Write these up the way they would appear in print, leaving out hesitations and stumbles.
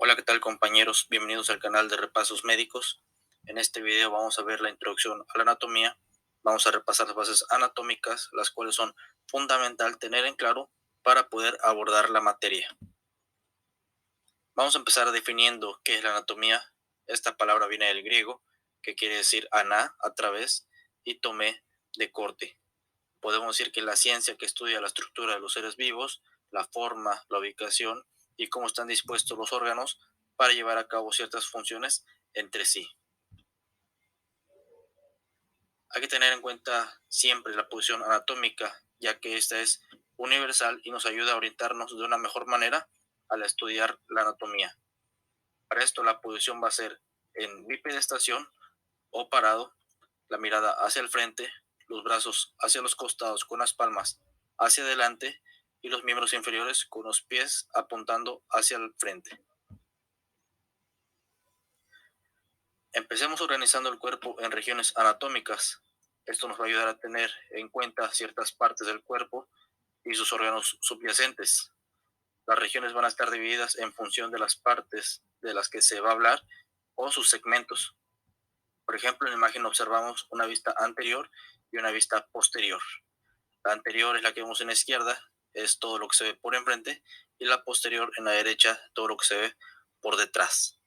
Hola, ¿qué tal compañeros? Bienvenidos al canal de Repasos Médicos. En este video vamos a ver la introducción a la anatomía. Vamos a repasar las bases anatómicas, las cuales son fundamental tener en claro para poder abordar la materia. Vamos a empezar definiendo qué es la anatomía. Esta palabra viene del griego, que quiere decir ana, a través, y tomé, de corte. Podemos decir que la ciencia que estudia la estructura de los seres vivos, la forma, la ubicación y cómo están dispuestos los órganos para llevar a cabo ciertas funciones entre sí. Hay que tener en cuenta siempre la posición anatómica, ya que esta es universal y nos ayuda a orientarnos de una mejor manera al estudiar la anatomía. Para esto la posición va a ser en bipedestación o parado, la mirada hacia el frente, los brazos hacia los costados con las palmas hacia adelante y los miembros inferiores con los pies apuntando hacia el frente. Empecemos organizando el cuerpo en regiones anatómicas. Esto nos va a ayudar a tener en cuenta ciertas partes del cuerpo y sus órganos subyacentes. Las regiones van a estar divididas en función de las partes de las que se va a hablar o sus segmentos. Por ejemplo, en la imagen observamos una vista anterior y una vista posterior. La anterior es la que vemos en la izquierda, es todo lo que se ve por enfrente, y la posterior en la derecha, todo lo que se ve por detrás.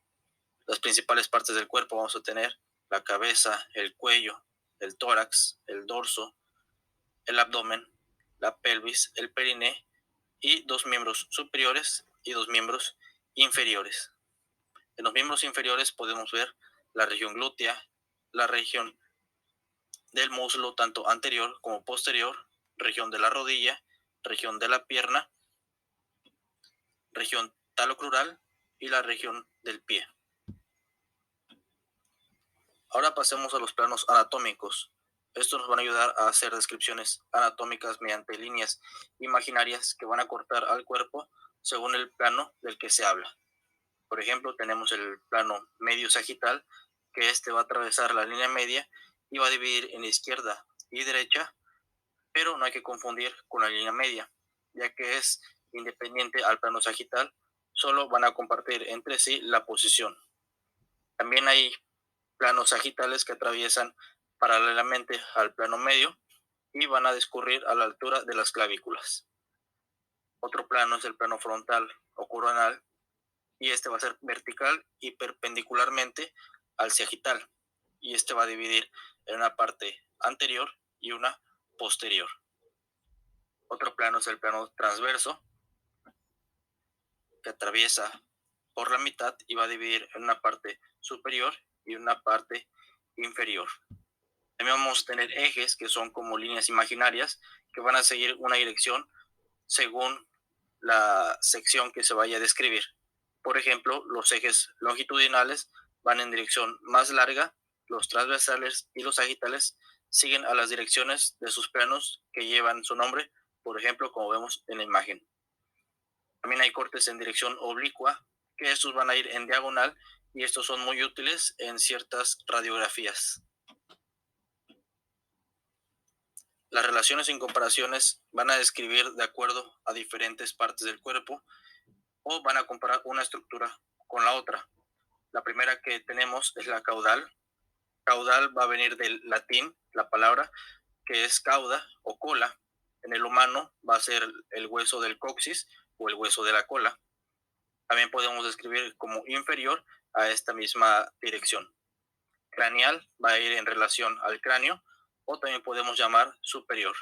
Las principales partes del cuerpo vamos a tener la cabeza, el cuello, el tórax, el dorso, el abdomen, la pelvis, el periné y dos miembros superiores y dos miembros inferiores. En los miembros inferiores podemos ver la región glútea, la región del muslo tanto anterior como posterior, región de la rodilla, región de la pierna, región talocrural y la región del pie. Ahora pasemos a los planos anatómicos. Estos nos van a ayudar a hacer descripciones anatómicas mediante líneas imaginarias que van a cortar al cuerpo según el plano del que se habla. Por ejemplo, tenemos el plano medio sagital, que este va a atravesar la línea media y va a dividir en izquierda y derecha, pero no hay que confundir con la línea media, ya que es independiente al plano sagital, solo van a compartir entre sí la posición. También hay planos sagitales que atraviesan paralelamente al plano medio y van a discurrir a la altura de las clavículas. Otro plano es el plano frontal o coronal, y este va a ser vertical y perpendicularmente al sagital, y este va a dividir en una parte anterior y una posterior. Otro plano es el plano transverso, que atraviesa por la mitad y va a dividir en una parte superior y una parte inferior. También vamos a tener ejes, que son como líneas imaginarias, que van a seguir una dirección según la sección que se vaya a describir. Por ejemplo, los ejes longitudinales van en dirección más larga, los transversales y los sagitales siguen a las direcciones de sus planos que llevan su nombre, por ejemplo, como vemos en la imagen. También hay cortes en dirección oblicua, que estos van a ir en diagonal, y estos son muy útiles en ciertas radiografías. Las relaciones y comparaciones van a describir de acuerdo a diferentes partes del cuerpo o van a comparar una estructura con la otra. La primera que tenemos es la caudal. Caudal va a venir del latín, la palabra, que es cauda o cola. En el humano va a ser el hueso del coxis o el hueso de la cola. También podemos describir como inferior a esta misma dirección. Craneal va a ir en relación al cráneo, o también podemos llamar superior.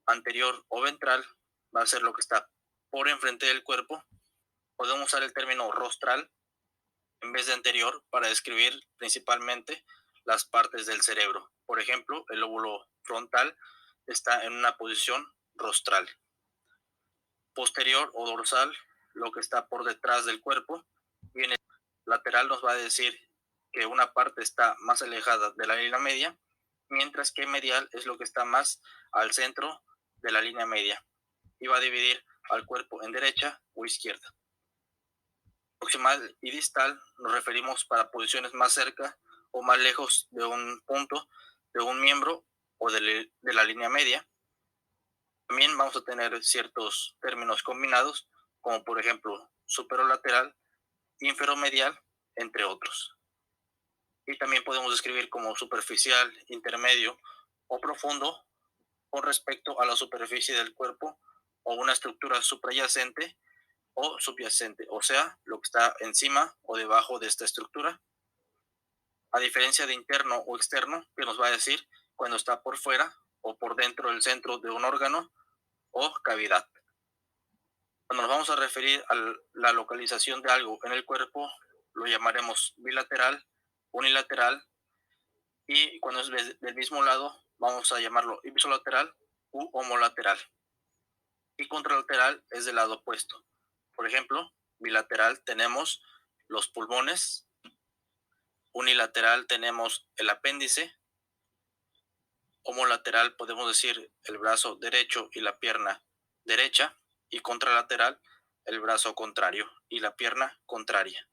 Anterior o ventral va a ser lo que está por enfrente del cuerpo. Podemos usar el término rostral en vez de anterior para describir principalmente las partes del cerebro. Por ejemplo, el lóbulo frontal está en una posición rostral. Posterior o dorsal, lo que está por detrás del cuerpo. Y en el lateral nos va a decir que una parte está más alejada de la línea media, mientras que medial es lo que está más al centro de la línea media y va a dividir al cuerpo en derecha o izquierda. Proximal y distal nos referimos para posiciones más cerca o más lejos de un punto, de un miembro o de la línea media. También vamos a tener ciertos términos combinados, como por ejemplo superolateral, inferomedial, entre otros. Y también podemos describir como superficial, intermedio o profundo con respecto a la superficie del cuerpo o una estructura suprayacente o subyacente, o sea, lo que está encima o debajo de esta estructura, a diferencia de interno o externo, que nos va a decir cuando está por fuera o por dentro del centro de un órgano o cavidad. Cuando nos vamos a referir a la localización de algo en el cuerpo, lo llamaremos bilateral, unilateral, y cuando es del mismo lado, vamos a llamarlo ipsilateral u homolateral. Y contralateral es del lado opuesto. Por ejemplo, bilateral tenemos los pulmones, unilateral tenemos el apéndice, homolateral podemos decir el brazo derecho y la pierna derecha, y contralateral el brazo contrario y la pierna contraria.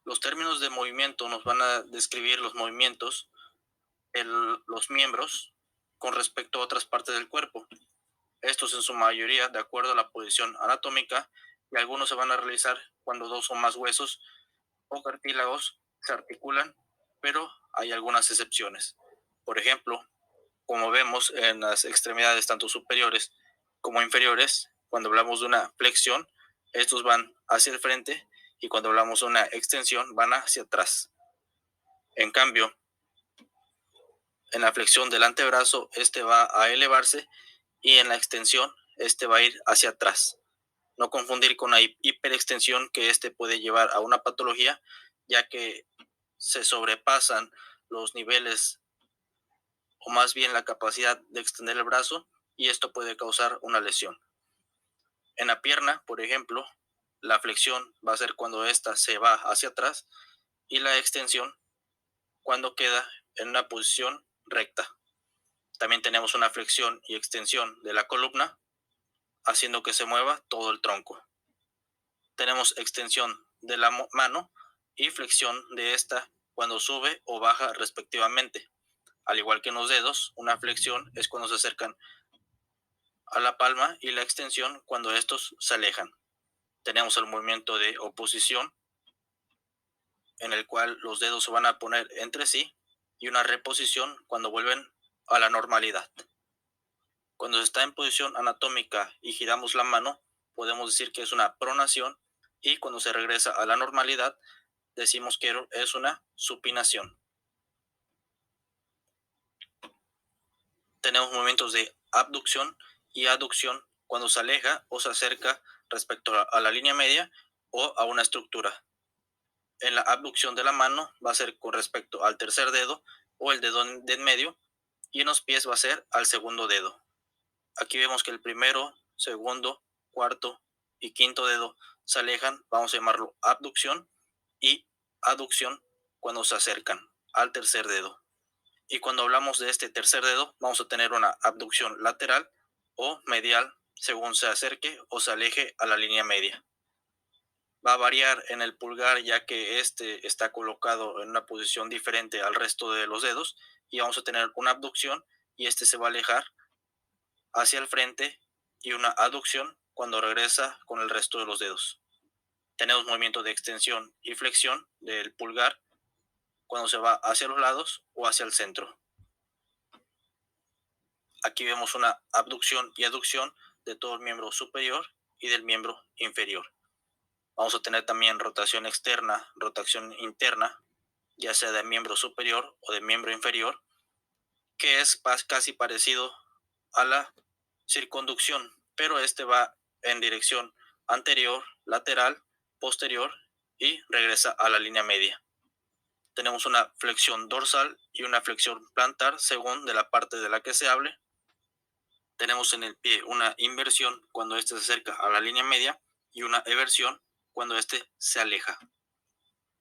Los términos de movimiento nos van a describir los movimientos los miembros con respecto a otras partes del cuerpo. Estos en su mayoría de acuerdo a la posición anatómica, y algunos se van a realizar cuando dos o más huesos o cartílagos se articulan, pero hay algunas excepciones. Por ejemplo, como vemos en las extremidades tanto superiores como inferiores, cuando hablamos de una flexión, estos van hacia el frente, y cuando hablamos de una extensión van hacia atrás. En cambio, en la flexión del antebrazo, este va a elevarse, y en la extensión, este va a ir hacia atrás. No confundir con la hiperextensión, que este puede llevar a una patología, ya que se sobrepasan los niveles, o más bien la capacidad de extender el brazo, y esto puede causar una lesión. En la pierna, por ejemplo, la flexión va a ser cuando ésta se va hacia atrás, y la extensión cuando queda en una posición recta. También tenemos una flexión y extensión de la columna, haciendo que se mueva todo el tronco. Tenemos extensión de la mano y flexión de esta cuando sube o baja respectivamente. Al igual que en los dedos, una flexión es cuando se acercan a la palma, y la extensión cuando estos se alejan. Tenemos el movimiento de oposición, en el cual los dedos se van a poner entre sí, y una reposición cuando vuelven a la normalidad. Cuando se está en posición anatómica y giramos la mano, podemos decir que es una pronación, y cuando se regresa a la normalidad, decimos que es una supinación. Tenemos movimientos de abducción y aducción cuando se aleja o se acerca respecto a la línea media o a una estructura. En la abducción de la mano va a ser con respecto al tercer dedo o el dedo de en medio, y en los pies va a ser al segundo dedo. Aquí vemos que el primero, segundo, cuarto y quinto dedo se alejan, vamos a llamarlo abducción, y aducción cuando se acercan al tercer dedo. Y cuando hablamos de este tercer dedo, vamos a tener una abducción lateral o medial según se acerque o se aleje a la línea media. Va a variar en el pulgar, ya que este está colocado en una posición diferente al resto de los dedos, y vamos a tener una abducción, y este se va a alejar hacia el frente, y una aducción cuando regresa con el resto de los dedos. Tenemos movimiento de extensión y flexión del pulgar cuando se va hacia los lados o hacia el centro. Aquí vemos una abducción y aducción de todo el miembro superior y del miembro inferior. Vamos a tener también rotación externa, rotación interna, ya sea de miembro superior o de miembro inferior, que es casi parecido a la circunducción, pero este va en dirección anterior, lateral, posterior, y regresa a la línea media. Tenemos una flexión dorsal y una flexión plantar según de la parte de la que se hable. Tenemos en el pie una inversión cuando éste se acerca a la línea media, y una eversión cuando éste se aleja.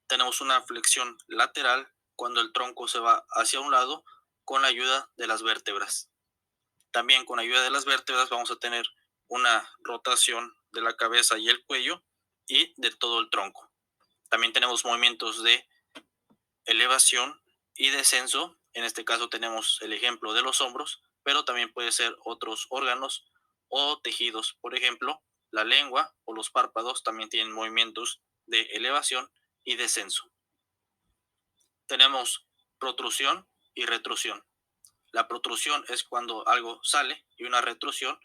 Tenemos una flexión lateral cuando el tronco se va hacia un lado con la ayuda de las vértebras. También con ayuda de las vértebras vamos a tener una rotación de la cabeza y el cuello y de todo el tronco. También tenemos movimientos de elevación y descenso. En este caso tenemos el ejemplo de los hombros, pero también puede ser otros órganos o tejidos. Por ejemplo, La lengua o los párpados también tienen movimientos de elevación y descenso. Tenemos protrusión y retrusión. La protrusión es cuando algo sale y una retrusión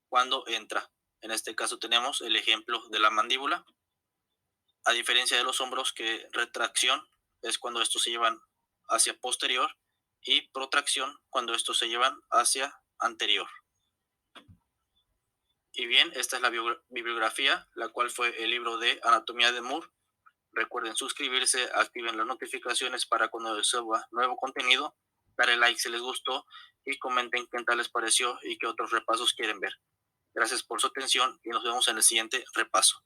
cuando entra. En este caso tenemos el ejemplo de la mandíbula. A diferencia de los hombros, que retracción es cuando estos se llevan hacia posterior y protracción cuando estos se llevan hacia anterior. Y bien, esta es la bibliografía, la cual fue el libro de Anatomía de Moore. Recuerden suscribirse, activen las notificaciones para cuando suba nuevo contenido, darle like si les gustó y comenten qué tal les pareció y qué otros repasos quieren ver. Gracias por su atención y nos vemos en el siguiente repaso.